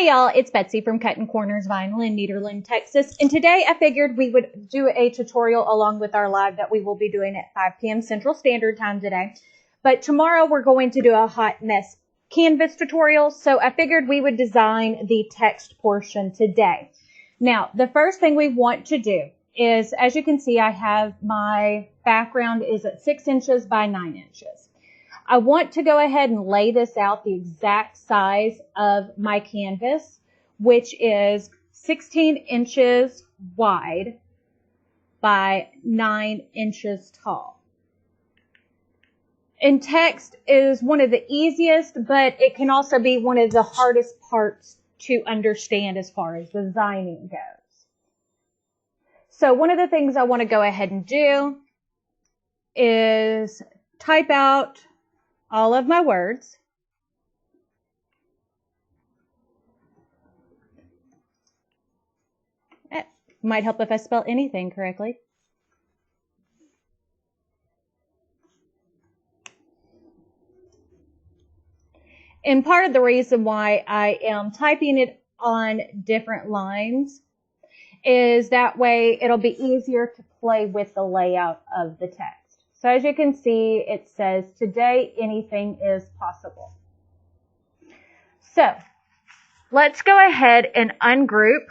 Hey y'all, it's Betsy from Cuttin Corners Vinyl in Nederland, Texas. And today I figured we would do a tutorial along with our live that we will be doing at 5 p.m. Central Standard Time today. But tomorrow we're going to do a hot mess canvas tutorial. So I figured we would design the text portion today. Now, the first thing we want to do is, as you can see, I have my background is at 6 inches by 9 inches. I want to go ahead and lay this out the exact size of my canvas, which is 16 inches wide by 9 inches tall. And text is one of the easiest, but it can also be one of the hardest parts to understand as far as designing goes. So one of the things I want to go ahead and do is type out all of my words. It might help if I spell anything correctly. And part of the reason why I am typing it on different lines is that way it'll be easier to play with the layout of the text. So as you can see, it says, today anything is possible. So let's go ahead and ungroup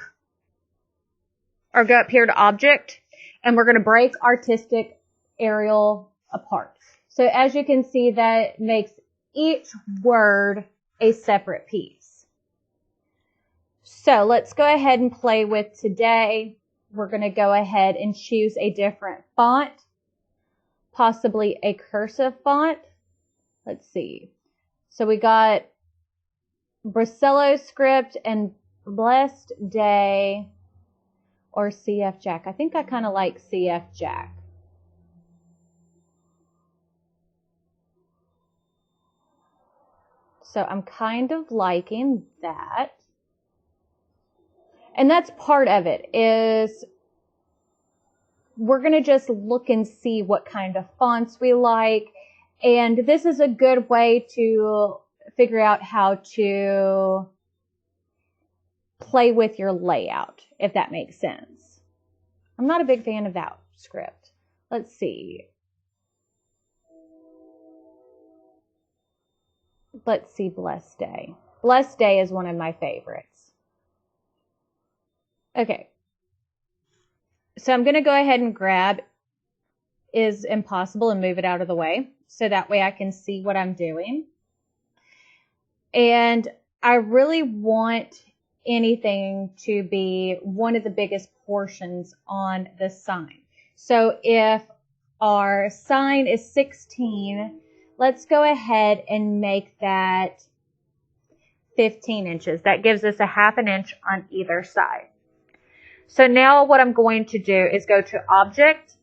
or go up here to object, and we're going to break artistic Arial apart. So as you can see, that makes each word a separate piece. So let's go ahead and play with today. We're going to go ahead and choose a different font. Possibly a cursive font. Let's see. So we got Brasillo script and Blessed Day or CF Jack. I think I kind of like CF Jack. So I'm kind of liking that. And that's part of it, is we're going to just look and see what kind of fonts we like. And this is a good way to figure out how to play with your layout, if that makes sense. I'm not a big fan of that script. Let's see. Let's see, Blessed Day. Blessed Day is one of my favorites. Okay. So I'm going to go ahead and grab is impossible and move it out of the way. So that way I can see what I'm doing. And I really want anything to be one of the biggest portions on the sign. So if our sign is 16, let's go ahead and make that 15 inches. That gives us a ½ an inch on either side. So now what I'm going to do is go to Object,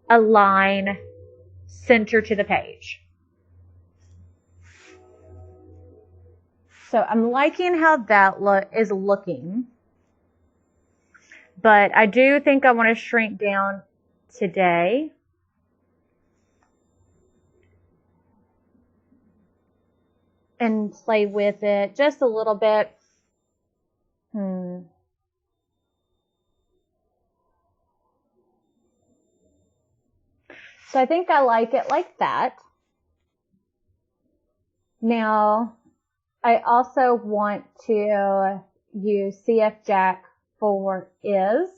Align, Center to the page. So I'm liking how that is looking. But I do think I want to shrink down today. And play with it just a little bit. So I think I like it like that. Now, I also want to use CF Jack for is.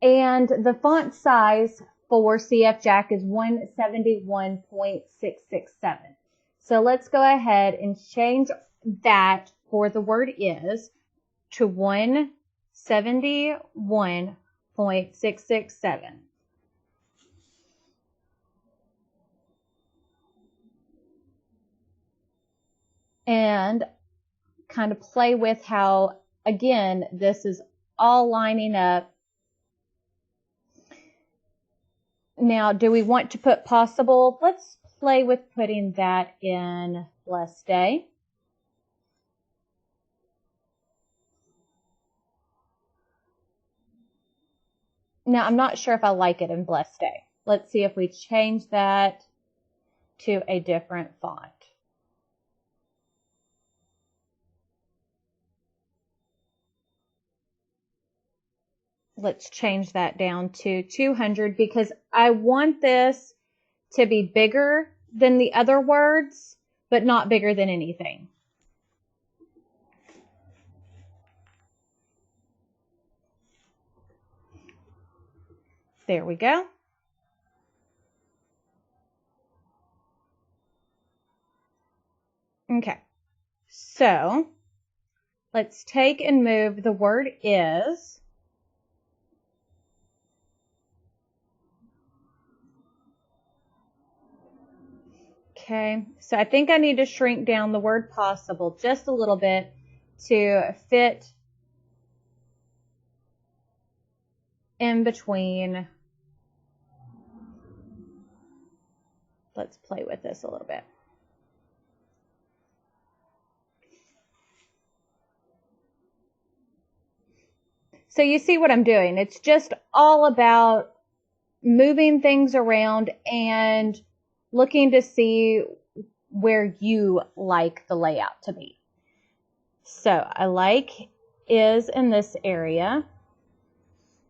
And the font size for CF Jack is 171.667. So let's go ahead and change that for the word is to 171.667. And kind of play with how, again, this is all lining up. Now, do we want to put possible? Let's play with putting that in Blessed Day. Now, I'm not sure if I like it in Blessed Day. Let's see if we change that to a different font. let's change that down to 200 because I want this to be bigger than the other words, but not bigger than anything. There we go. Okay, so let's take and move the word is. Okay, so I think I need to shrink down the word possible just a little bit to fit in between. Let's play with this a little bit. So you see what I'm doing. It's just all about moving things around and looking to see where you like the layout to be. So I like is in this area.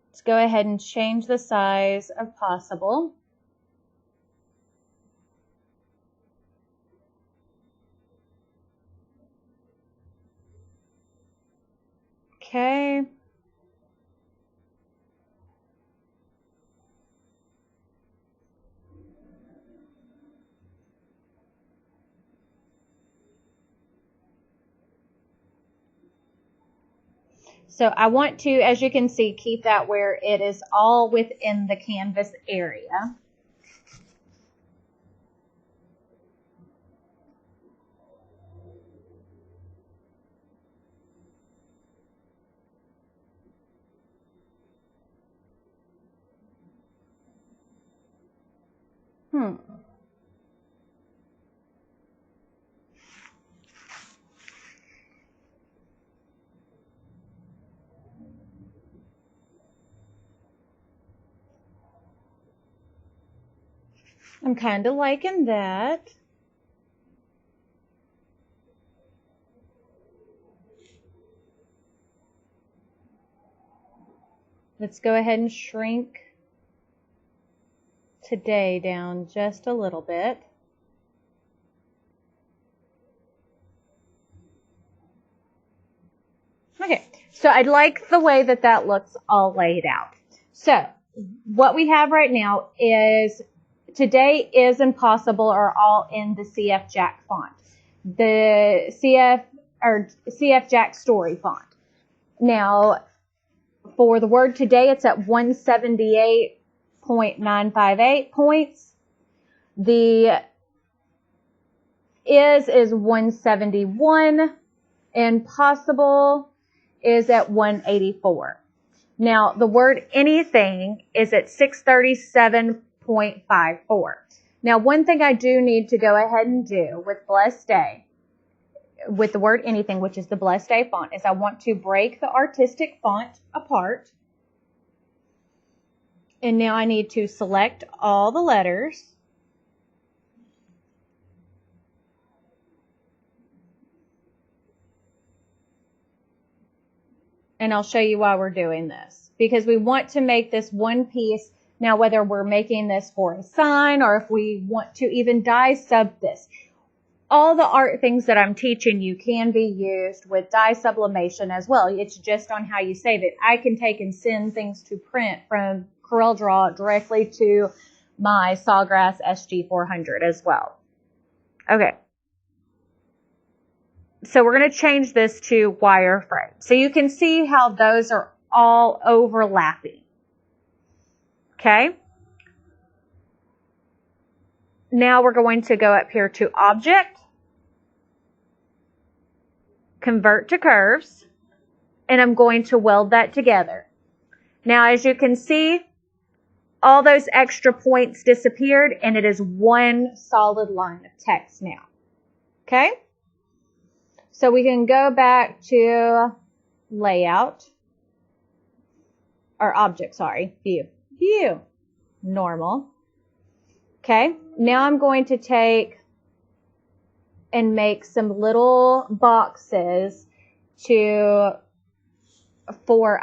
Let's go ahead and change the size of possible. Okay. So I want to, as you can see, keep that where it is all within the canvas area. I'm kind of liking that. Let's go ahead and shrink today down just a little bit. Okay, so I like the way that that looks all laid out. So what we have right now is today is impossible are all in the CF Jack font, the CF Jack Story font. Now, for the word today, it's at 178.958 points. The is 171, and possible is at 184. Now, the word anything is at 637.54. Now, one thing I do need to go ahead and do with Blessed Day, with the word anything, which is the Blessed Day font, is I want to break the artistic font apart. And now I need to select all the letters. And I'll show you why we're doing this. Because we want to make this one piece. Now, whether we're making this for a sign or if we want to even die sub this, all the art things that I'm teaching you can be used with dye sublimation as well. It's just on how you save it. I can take and send things to print from Corel Draw directly to my Sawgrass SG400 as well. Okay. So we're going to change this to wireframe. So you can see how those are all overlapping. Okay. Now we're going to go up here to Object, Convert to Curves, and I'm going to weld that together. Now, as you can see, all those extra points disappeared, and it is one solid line of text now. Okay? So we can go back to Layout, or Object, sorry, View, Normal. Okay, now I'm going to take and make some little boxes for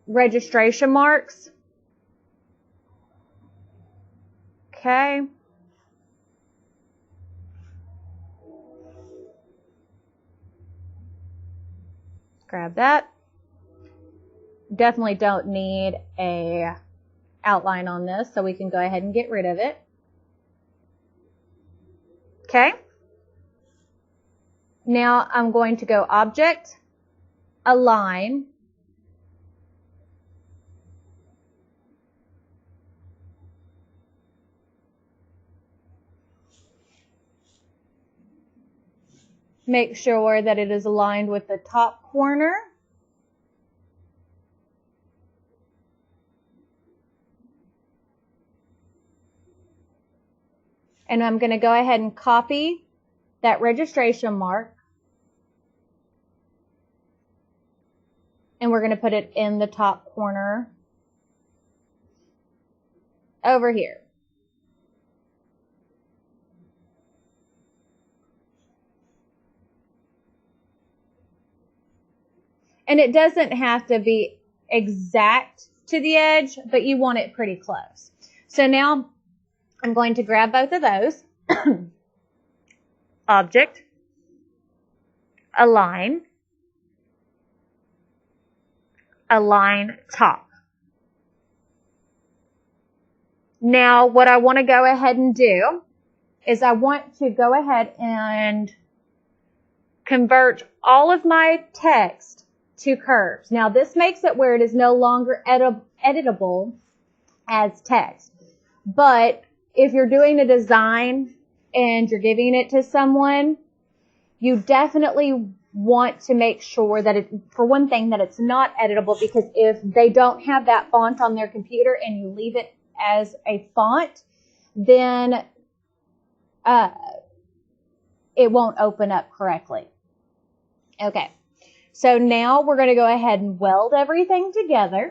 registration marks. Okay. Grab that. Definitely don't need a outline on this, so we can go ahead and get rid of it. Okay. Now I'm going to go Object, Align, make sure that it is aligned with the top corner. And I'm going to go ahead and copy that registration mark. And we're going to put it in the top corner over here. And it doesn't have to be exact to the edge, but you want it pretty close. So now I'm going to grab both of those. Object, Align, Align Top. Now what I want to go ahead and do is I want to go ahead and convert all of my text to curves. Now this makes it where it is no longer editable as text. But if you're doing a design and you're giving it to someone, you definitely want to make sure that it, for one thing, that it's not editable, because if they don't have that font on their computer and you leave it as a font, then it won't open up correctly. Okay, so now we're going to go ahead and weld everything together.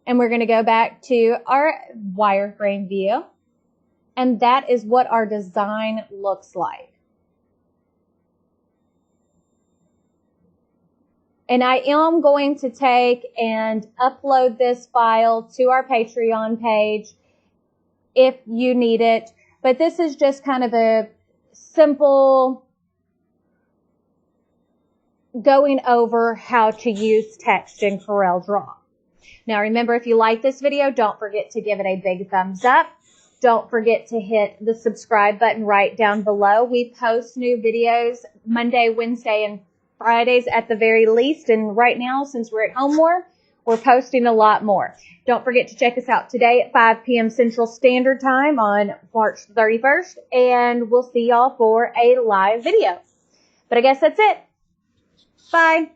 And we're going to go back to our wireframe view. And that is what our design looks like. And I am going to take and upload this file to our Patreon page if you need it. But this is just kind of a simple going over how to use text in Corel Draw. Now remember, if you like this video, don't forget to give it a big thumbs up. Don't forget to hit the subscribe button right down below. We post new videos Monday, Wednesday, and Fridays at the very least. And right now, since we're at home more, we're posting a lot more. Don't forget to check us out today at 5 p.m. Central Standard Time on March 31st. And we'll see y'all for a live video. But I guess that's it. Bye.